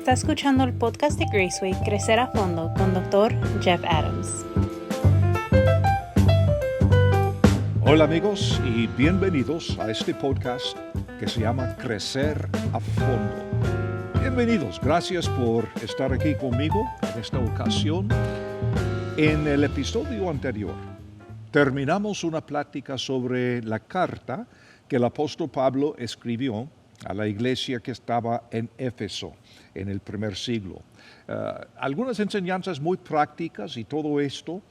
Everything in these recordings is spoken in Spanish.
Está escuchando el podcast de Graceway Crecer a Fondo con Dr. Jeff Adams. Hola amigos y bienvenidos a este podcast que se llama Crecer a Fondo. Bienvenidos, gracias por estar aquí conmigo en esta ocasión. En el episodio anterior terminamos una plática sobre la carta que el apóstol Pablo escribió a la iglesia que estaba en Éfeso en el primer siglo. Algunas enseñanzas muy prácticas y todo esto.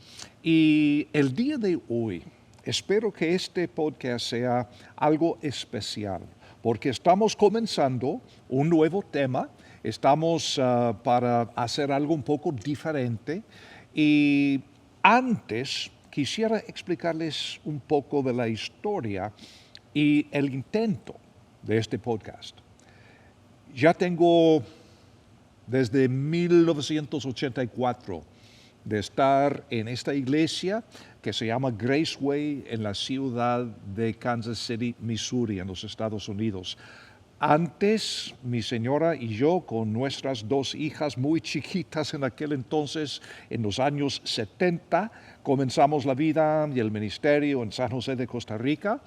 Y el día de hoy espero que este podcast sea algo especial, porque estamos comenzando un nuevo tema, estamos para hacer algo un poco diferente. Y antes quisiera explicarles un poco de la historia y el intento de este podcast. Ya tengo desde 1984 de estar en esta iglesia que se llama Graceway en la ciudad de Kansas City, Missouri, en los Estados Unidos. Antes, mi señora y yo, con nuestras dos hijas muy chiquitas en aquel entonces, en los años 70, comenzamos la vida y el ministerio en San José de Costa Rica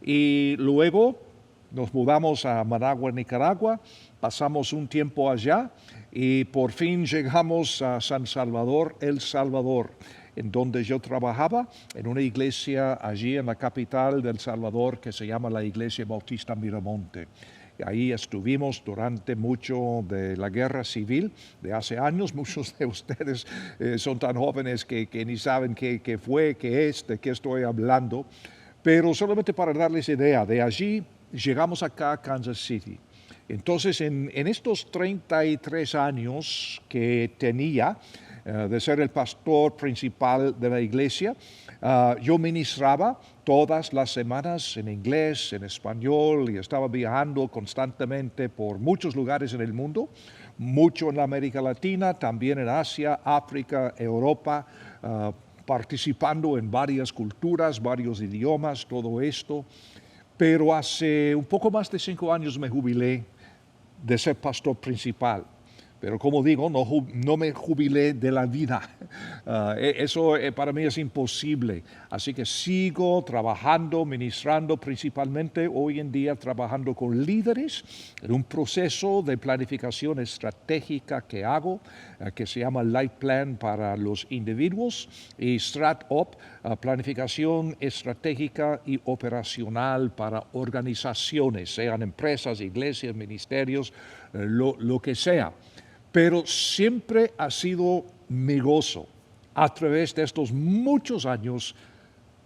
y luego nos mudamos a Managua, Nicaragua, pasamos un tiempo allá y por fin llegamos a San Salvador, El Salvador, en donde yo trabajaba en una iglesia allí en la capital de El Salvador que se llama la Iglesia Bautista Miramonte. Y ahí estuvimos durante mucho de la guerra civil de hace años. Muchos de ustedes son tan jóvenes que ni saben qué fue, qué es, de qué estoy hablando. Pero solamente para darles idea, de allí llegamos acá a Kansas City. Entonces, en estos 33 años que tenía de ser el pastor principal de la iglesia, yo ministraba todas las semanas en inglés, en español, y estaba viajando constantemente por muchos lugares en el mundo, mucho en la América Latina, también en Asia, África, Europa, participando en varias culturas, varios idiomas, todo esto. Pero hace un poco más de 5 años me jubilé de ser pastor principal. Pero como digo, no me jubilé de la vida. Eso para mí es imposible. Así que sigo trabajando, ministrando, principalmente hoy en día trabajando con líderes en un proceso de planificación estratégica que hago, que se llama Life Plan para los individuos, y StratOp, planificación estratégica y operacional para organizaciones, sean empresas, iglesias, ministerios, lo que sea. Pero siempre ha sido mi gozo, a través de estos muchos años,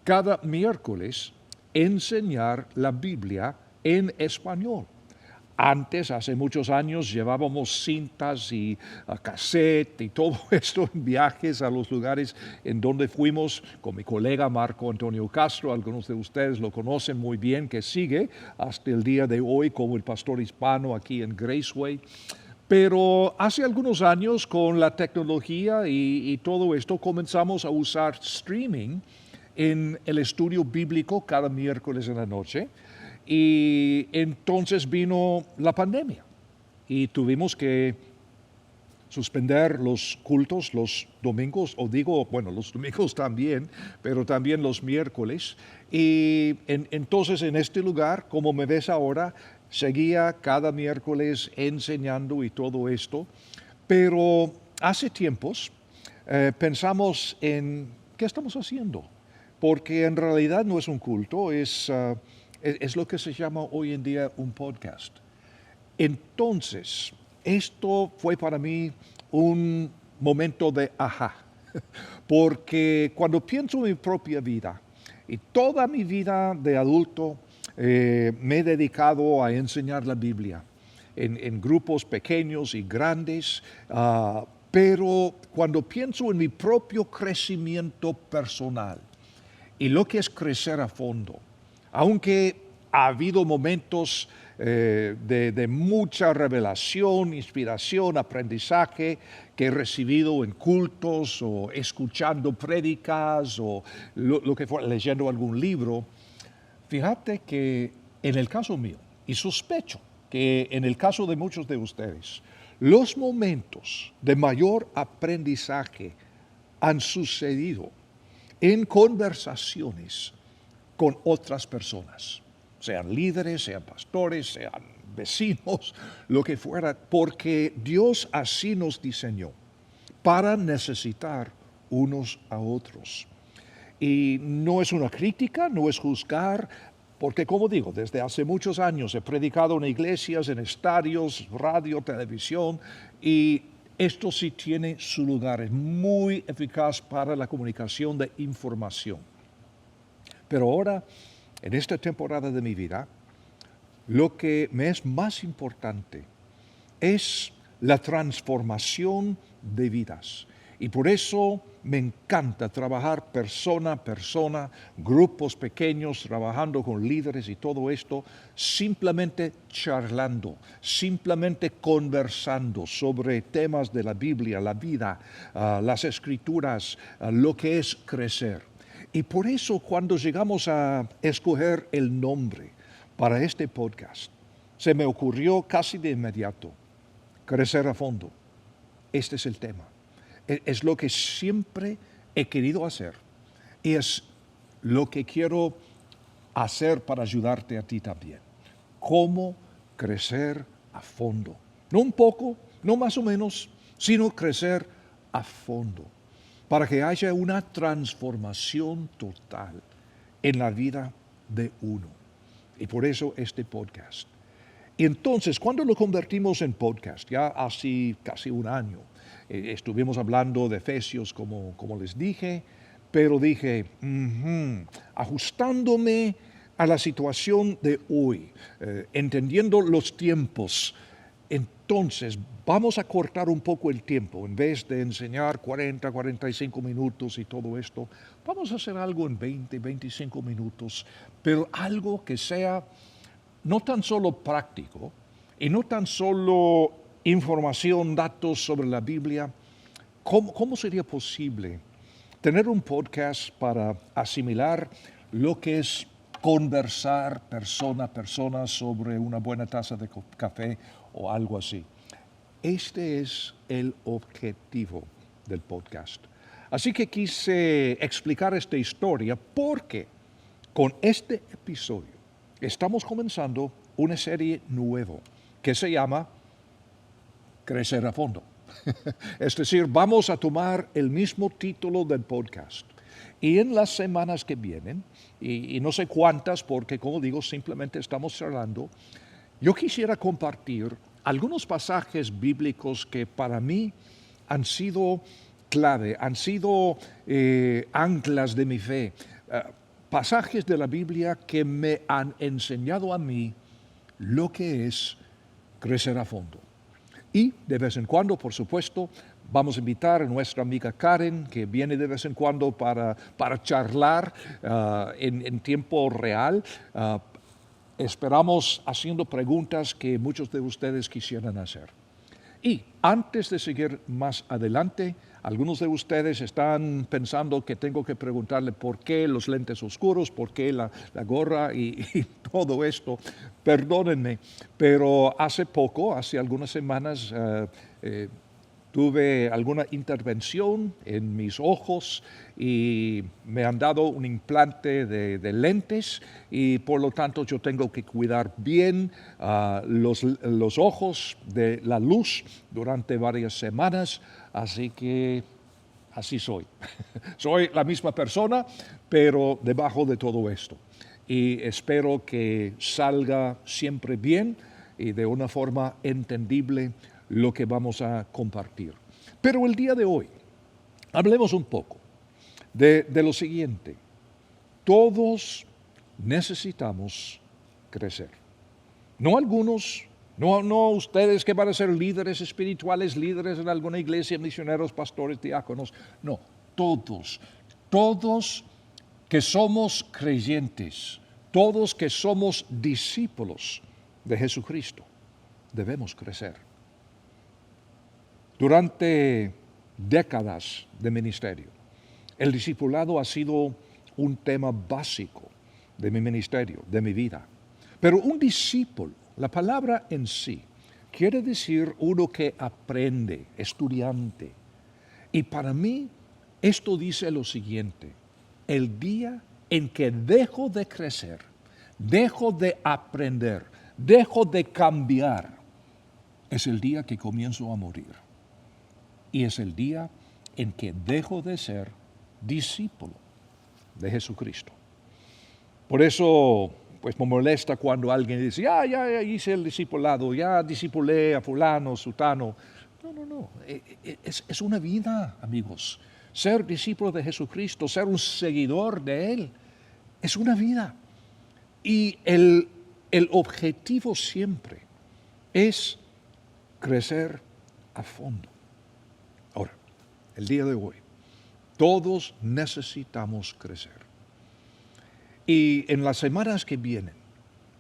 cada miércoles, enseñar la Biblia en español. Antes, hace muchos años, llevábamos cintas y cassette y todo esto en viajes a los lugares en donde fuimos con mi colega Marco Antonio Castro. Algunos de ustedes lo conocen muy bien, que sigue hasta el día de hoy como el pastor hispano aquí en Graceway. Pero hace algunos años, con la tecnología y todo esto, comenzamos a usar streaming en el estudio bíblico cada miércoles en la noche. Y entonces vino la pandemia y tuvimos que suspender los cultos los domingos, los domingos también, pero también los miércoles. Y entonces en este lugar, como me ves ahora, seguía cada miércoles enseñando y todo esto, pero hace tiempos pensamos en qué estamos haciendo, porque en realidad no es un culto, es lo que se llama hoy en día un podcast. Entonces, esto fue para mí un momento de ajá, porque cuando pienso en mi propia vida y toda mi vida de adulto, me he dedicado a enseñar la Biblia en grupos pequeños y grandes, pero cuando pienso en mi propio crecimiento personal y lo que es crecer a fondo, aunque ha habido momentos de mucha revelación, inspiración, aprendizaje que he recibido en cultos o escuchando prédicas o lo que fuera, leyendo algún libro. Fíjate que en el caso mío, y sospecho que en el caso de muchos de ustedes, los momentos de mayor aprendizaje han sucedido en conversaciones con otras personas, sean líderes, sean pastores, sean vecinos, lo que fuera, porque Dios así nos diseñó para necesitar unos a otros. Y no es una crítica, no es juzgar, porque como digo, desde hace muchos años he predicado en iglesias, en estadios, radio, televisión, y esto sí tiene su lugar, es muy eficaz para la comunicación de información. Pero ahora, en esta temporada de mi vida, lo que me es más importante es la transformación de vidas. Y por eso me encanta trabajar persona a persona, grupos pequeños, trabajando con líderes y todo esto, simplemente charlando, simplemente conversando sobre temas de la Biblia, la vida, las escrituras, lo que es crecer. Y por eso cuando llegamos a escoger el nombre para este podcast, se me ocurrió casi de inmediato, crecer a fondo. Este es el tema. Es lo que siempre he querido hacer y es lo que quiero hacer para ayudarte a ti también. Cómo crecer a fondo. No un poco, no más o menos, sino crecer a fondo. Para que haya una transformación total en la vida de uno. Y por eso este podcast. Y entonces, cuando lo convertimos en podcast, ya hace casi un año, estuvimos hablando de Efesios, como les dije, pero dije, ajustándome a la situación de hoy, entendiendo los tiempos, entonces vamos a cortar un poco el tiempo. En vez de enseñar 40, 45 minutos y todo esto, vamos a hacer algo en 20, 25 minutos, pero algo que sea no tan solo práctico y no tan solo información, datos sobre la Biblia. ¿Cómo sería posible tener un podcast para asimilar lo que es conversar persona a persona sobre una buena taza de café o algo así? Este es el objetivo del podcast. Así que quise explicar esta historia porque con este episodio estamos comenzando una serie nueva que se llama Crecer a Fondo. Es decir, vamos a tomar el mismo título del podcast. Y en las semanas que vienen, y no sé cuántas, porque como digo, simplemente estamos charlando, yo quisiera compartir algunos pasajes bíblicos que para mí han sido clave, han sido anclas de mi fe. Pasajes de la Biblia que me han enseñado a mí lo que es crecer a fondo. Y de vez en cuando, por supuesto, vamos a invitar a nuestra amiga Karen, que viene de vez en cuando para charlar en tiempo real. Esperamos haciendo preguntas que muchos de ustedes quisieran hacer. Y antes de seguir más adelante, algunos de ustedes están pensando que tengo que preguntarle por qué los lentes oscuros, por qué la gorra y todo esto. Perdónenme, pero hace algunas semanas, tuve alguna intervención en mis ojos y me han dado un implante de lentes y por lo tanto yo tengo que cuidar bien los ojos de la luz durante varias semanas, así que así soy. Soy la misma persona, pero debajo de todo esto. Y espero que salga siempre bien y de una forma entendible lo que vamos a compartir. Pero el día de hoy, hablemos un poco de lo siguiente. Todos necesitamos crecer. No algunos, no ustedes que van a ser líderes espirituales, líderes en alguna iglesia, misioneros, pastores, diáconos. No, todos que somos creyentes, todos que somos discípulos de Jesucristo, debemos crecer. Durante décadas de ministerio, el discipulado ha sido un tema básico de mi ministerio, de mi vida. Pero un discípulo, la palabra en sí, quiere decir uno que aprende, estudiante. Y para mí, esto dice lo siguiente: el día en que dejo de crecer, dejo de aprender, dejo de cambiar, es el día que comienzo a morir. Y es el día en que dejo de ser discípulo de Jesucristo. Por eso, pues me molesta cuando alguien dice, ya hice el discipulado, ya discipulé a fulano, sutano. No, es una vida, amigos. Ser discípulo de Jesucristo, ser un seguidor de Él, es una vida. Y el objetivo siempre es crecer a fondo. Ahora, el día de hoy, todos necesitamos crecer. Y en las semanas que vienen,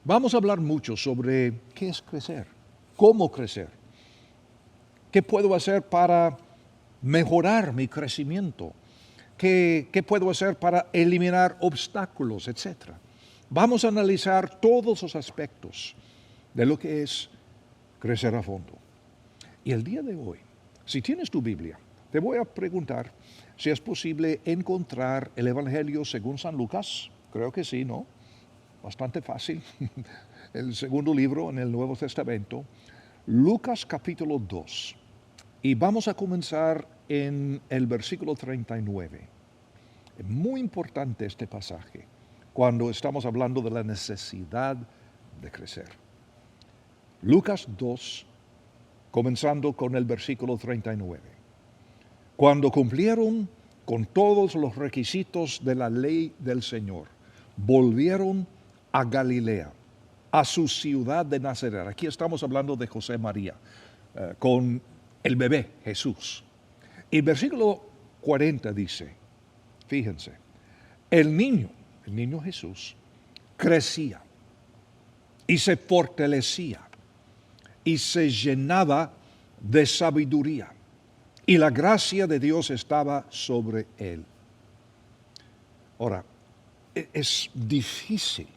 vamos a hablar mucho sobre qué es crecer, cómo crecer, qué puedo hacer para mejorar mi crecimiento, qué puedo hacer para eliminar obstáculos, etc. Vamos a analizar todos los aspectos de lo que es crecer a fondo. Y el día de hoy, si tienes tu Biblia, te voy a preguntar si es posible encontrar el Evangelio según San Lucas. Creo que sí, ¿no? Bastante fácil. El segundo libro en el Nuevo Testamento, Lucas capítulo 2. Y vamos a comenzar en el versículo 39. Es muy importante este pasaje cuando estamos hablando de la necesidad de crecer. Lucas 2, comenzando con el versículo 39. Cuando cumplieron con todos los requisitos de la ley del Señor, volvieron a Galilea, a su ciudad de Nazaret. Aquí estamos hablando de José María, con el bebé Jesús. Y el versículo 40 dice, fíjense, el niño Jesús, crecía y se fortalecía y se llenaba de sabiduría, y la gracia de Dios estaba sobre él. Ahora, es difícil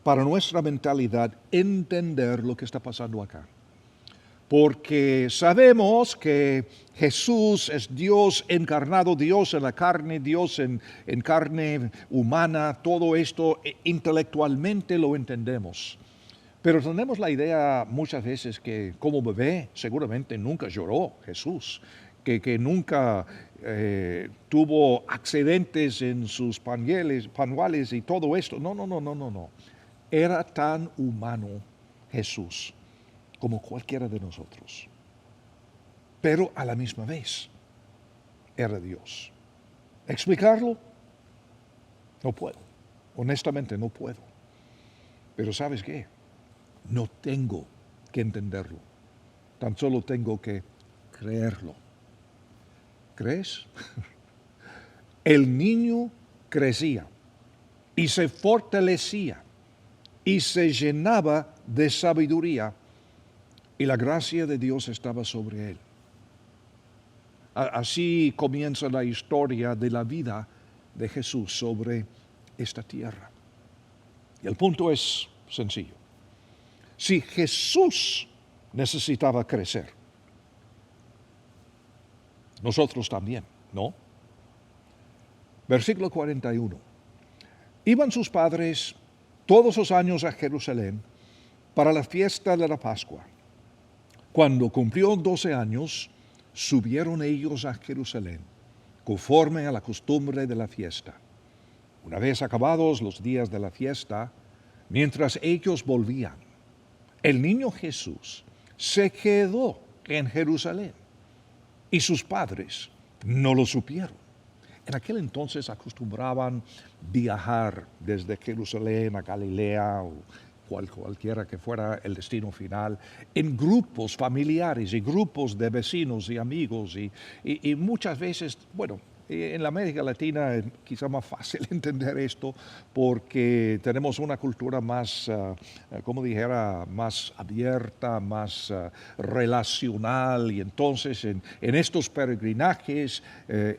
para nuestra mentalidad entender lo que está pasando acá, porque sabemos que Jesús es Dios encarnado, Dios en la carne, Dios en carne humana. Todo esto intelectualmente lo entendemos, pero tenemos la idea muchas veces que como bebé seguramente nunca lloró Jesús, que nunca tuvo accidentes en sus pañales y todo esto. No. Era tan humano Jesús como cualquiera de nosotros, pero a la misma vez era Dios. ¿Explicarlo? No puedo, honestamente no puedo. Pero ¿sabes qué? No tengo que entenderlo, tan solo tengo que creerlo. ¿Crees? El niño crecía y se fortalecía y se llenaba de sabiduría, y la gracia de Dios estaba sobre él. Así comienza la historia de la vida de Jesús sobre esta tierra. Y el punto es sencillo. Si Jesús necesitaba crecer, nosotros también, ¿no? Versículo 41. Iban sus padres todos los años a Jerusalén para la fiesta de la Pascua. Cuando cumplió 12 años, subieron ellos a Jerusalén, conforme a la costumbre de la fiesta. Una vez acabados los días de la fiesta, mientras ellos volvían, el niño Jesús se quedó en Jerusalén y sus padres no lo supieron. En aquel entonces acostumbraban viajar desde Jerusalén a Galilea o cualquiera que fuera el destino final, en grupos familiares y grupos de vecinos y amigos, y muchas veces, En la América Latina es quizá más fácil entender esto porque tenemos una cultura más, como dijera, más abierta, más relacional, y entonces en estos peregrinajes,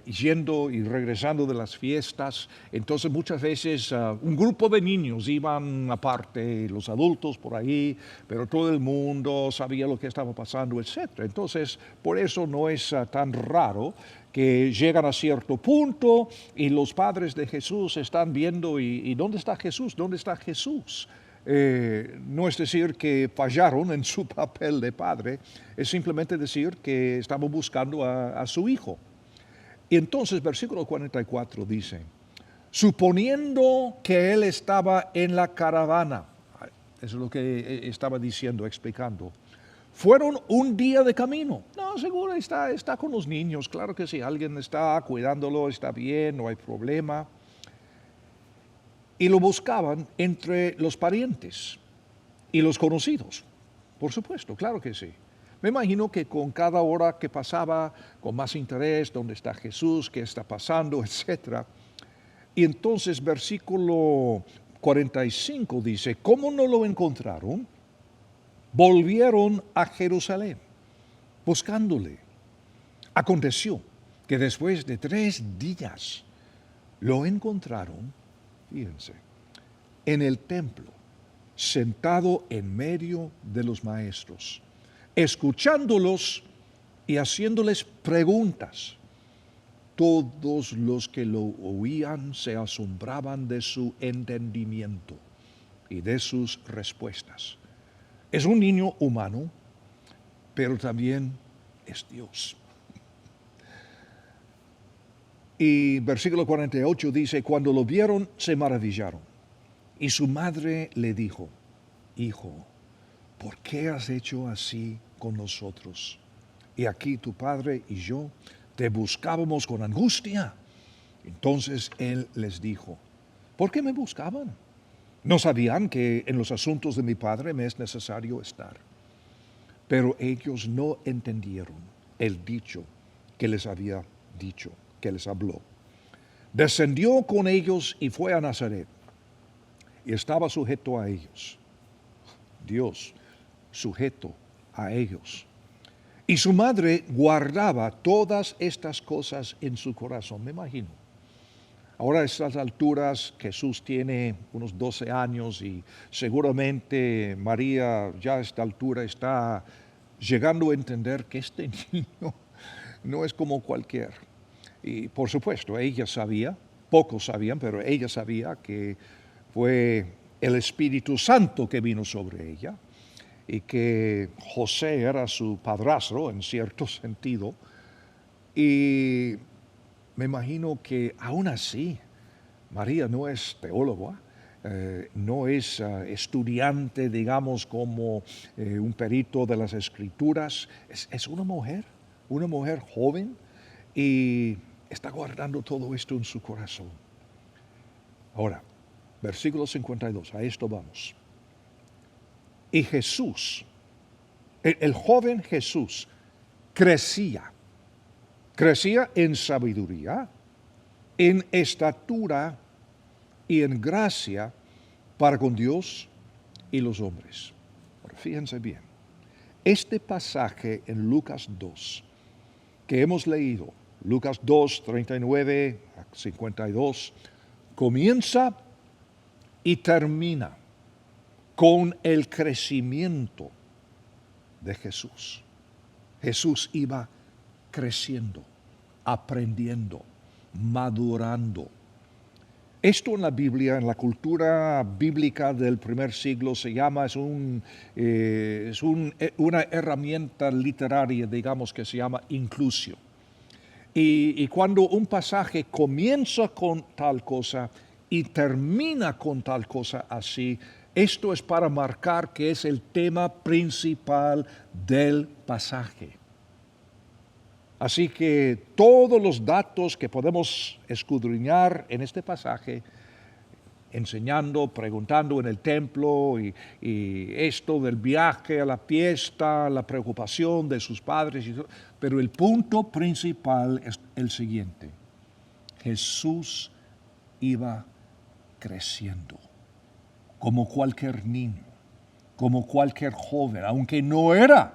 yendo y regresando de las fiestas, entonces muchas veces un grupo de niños iban aparte, los adultos por ahí, pero todo el mundo sabía lo que estaba pasando, etc. Entonces, por eso no es tan raro que llegan a cierto punto y los padres de Jesús están viendo y ¿dónde está Jesús? ¿Dónde está Jesús? No es decir que fallaron en su papel de padre, es simplemente decir que estaban buscando a su hijo. Y entonces versículo 44 dice, suponiendo que él estaba en la caravana, eso es lo que estaba diciendo, explicando, fueron un día de camino. No, seguro está con los niños, claro que sí, alguien está cuidándolo, está bien, no hay problema. Y lo buscaban entre los parientes y los conocidos, por supuesto, claro que sí. Me imagino que con cada hora que pasaba, con más interés, ¿dónde está Jesús? ¿Qué está pasando? Etcétera. Y entonces versículo 45 dice, ¿cómo no lo encontraron? Volvieron a Jerusalén, buscándole. Aconteció que después de 3 días lo encontraron, fíjense, en el templo, sentado en medio de los maestros, escuchándolos y haciéndoles preguntas. Todos los que lo oían se asombraban de su entendimiento y de sus respuestas. Es un niño humano, pero también es Dios. Y versículo 48 dice, cuando lo vieron se maravillaron. Y su madre le dijo, hijo, ¿por qué has hecho así con nosotros? Y aquí tu padre y yo te buscábamos con angustia. Entonces él les dijo, ¿por qué me buscaban? ¿No sabían que en los asuntos de mi padre me es necesario estar? Pero ellos no entendieron el dicho que les había dicho, que les habló. Descendió con ellos y fue a Nazaret. Y estaba sujeto a ellos. Dios sujeto a ellos. Y su madre guardaba todas estas cosas en su corazón, me imagino. Ahora a estas alturas Jesús tiene unos 12 años y seguramente María ya a esta altura está llegando a entender que este niño no es como cualquier. Y por supuesto, ella sabía, pocos sabían, pero ella sabía que fue el Espíritu Santo que vino sobre ella y que José era su padrastro en cierto sentido. Y me imagino que aún así, María no es teóloga, no es estudiante, digamos, como un perito de las Escrituras, es una mujer joven y está guardando todo esto en su corazón. Ahora, versículo 52, a esto vamos. Y Jesús, el joven Jesús, crecía en sabiduría, en estatura y en gracia para con Dios y los hombres. Ahora, fíjense bien, este pasaje en Lucas 2 que hemos leído, Lucas 2, 39 a 52, comienza y termina con el crecimiento de Jesús. Jesús iba creciendo, aprendiendo, madurando. Esto en la Biblia, en la cultura bíblica del primer siglo, se llama, una herramienta literaria, digamos, que se llama inclusio. Y cuando un pasaje comienza con tal cosa y termina con tal cosa así, esto es para marcar que es el tema principal del pasaje. Así que todos los datos que podemos escudriñar en este pasaje, enseñando, preguntando en el templo y esto del viaje a la fiesta, la preocupación de sus padres, pero el punto principal es el siguiente. Jesús iba creciendo, como cualquier niño, como cualquier joven, aunque no era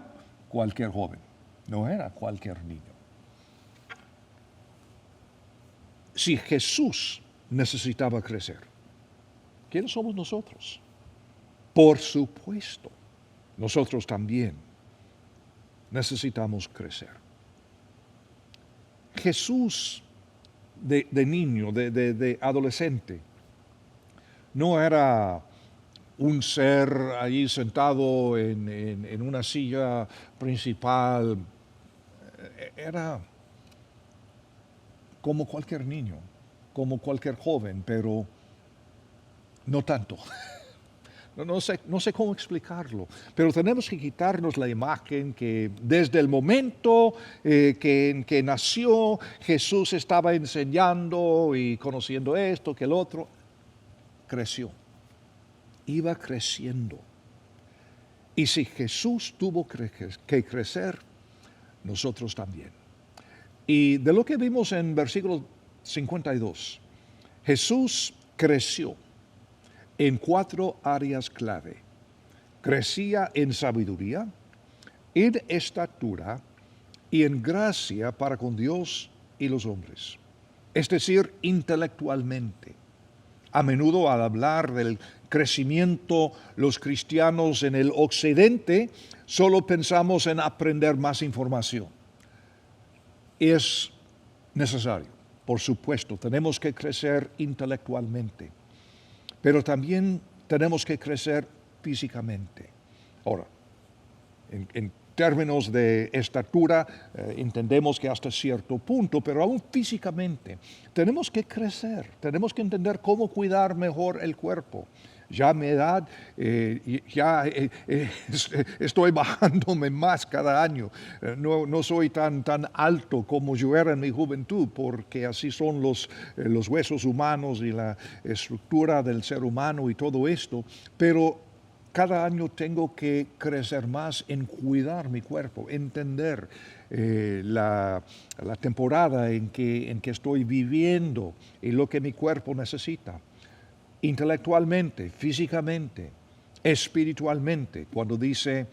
cualquier joven, no era cualquier niño. Si Jesús necesitaba crecer, ¿quiénes somos nosotros? Por supuesto, nosotros también necesitamos crecer. Jesús de niño, de adolescente, no era un ser allí sentado en una silla principal. Era como cualquier niño, como cualquier joven, pero no tanto. No sé cómo explicarlo, pero tenemos que quitarnos la imagen que desde el momento que nació, Jesús estaba enseñando y conociendo esto, que el otro, creció, iba creciendo. Y si Jesús tuvo que crecer, nosotros también. Y de lo que vimos en versículo 52, Jesús creció en 4 áreas clave. Crecía en sabiduría, en estatura y en gracia para con Dios y los hombres. Es decir, intelectualmente. A menudo al hablar del crecimiento, los cristianos en el occidente solo pensamos en aprender más información. Es necesario, por supuesto, tenemos que crecer intelectualmente, pero también tenemos que crecer físicamente. Ahora, en términos de estatura, entendemos que hasta cierto punto, pero aún físicamente, tenemos que crecer, tenemos que entender cómo cuidar mejor el cuerpo. Ya a mi edad, estoy bajándome más cada año. No soy tan alto como yo era en mi juventud, porque así son los huesos humanos y la estructura del ser humano y todo esto. Pero cada año tengo que crecer más en cuidar mi cuerpo, entender la temporada en que estoy viviendo y lo que mi cuerpo necesita. Intelectualmente, físicamente, espiritualmente, cuando dice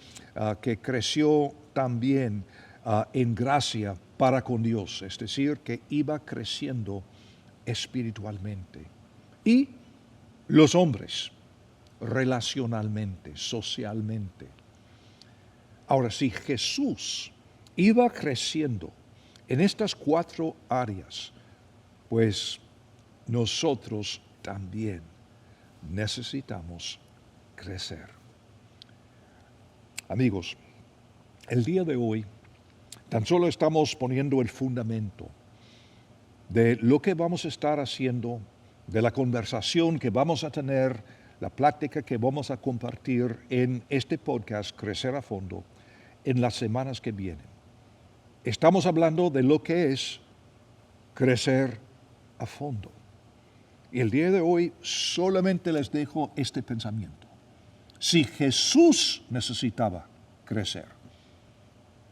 que creció también en gracia para con Dios, es decir, que iba creciendo espiritualmente. Y los hombres, relacionalmente, socialmente. Ahora, si Jesús iba creciendo en estas 4 áreas, pues nosotros también necesitamos crecer. Amigos, el día de hoy tan solo estamos poniendo el fundamento de lo que vamos a estar haciendo, de la conversación que vamos a tener, la plática que vamos a compartir en este podcast Crecer a Fondo en las semanas que vienen. Estamos hablando de lo que es crecer a fondo. Y el día de hoy solamente les dejo este pensamiento. Si Jesús necesitaba crecer,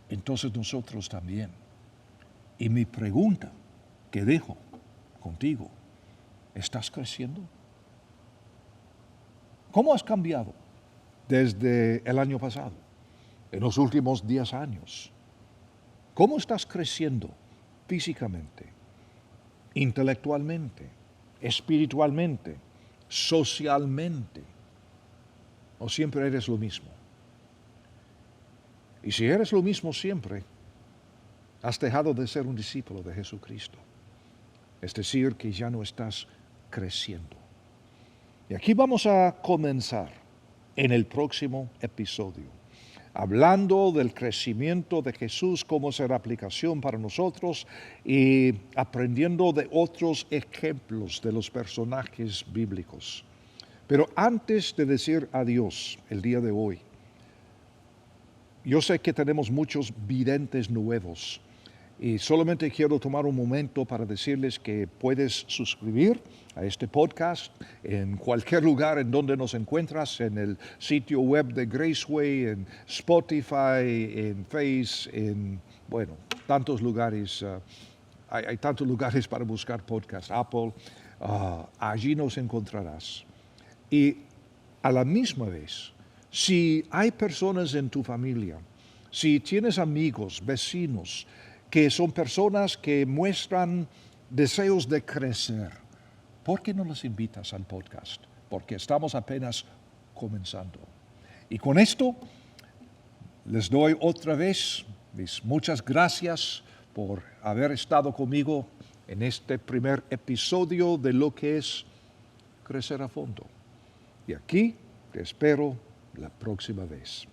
entonces nosotros también. Y mi pregunta que dejo contigo, ¿estás creciendo? ¿Cómo has cambiado desde el año pasado, en los últimos 10 años? ¿Cómo estás creciendo físicamente, intelectualmente, espiritualmente, socialmente? ¿O siempre eres lo mismo? Y si eres lo mismo siempre, has dejado de ser un discípulo de Jesucristo. Es decir, que ya no estás creciendo. Y aquí vamos a comenzar en el próximo episodio, hablando del crecimiento de Jesús, cómo será aplicación para nosotros y aprendiendo de otros ejemplos de los personajes bíblicos. Pero antes de decir adiós el día de hoy, yo sé que tenemos muchos videntes nuevos y solamente quiero tomar un momento para decirles que puedes suscribir a este podcast en cualquier lugar en donde nos encuentras, en el sitio web de Graceway, en Spotify, en Face, en, tantos lugares hay tantos lugares para buscar podcast, Apple, allí nos encontrarás. Y a la misma vez, si hay personas en tu familia, si tienes amigos, vecinos, que son personas que muestran deseos de crecer, ¿por qué no los invitas al podcast? Porque estamos apenas comenzando. Y con esto les doy otra vez mis muchas gracias por haber estado conmigo en este primer episodio de lo que es Crecer a Fondo. Y aquí te espero la próxima vez.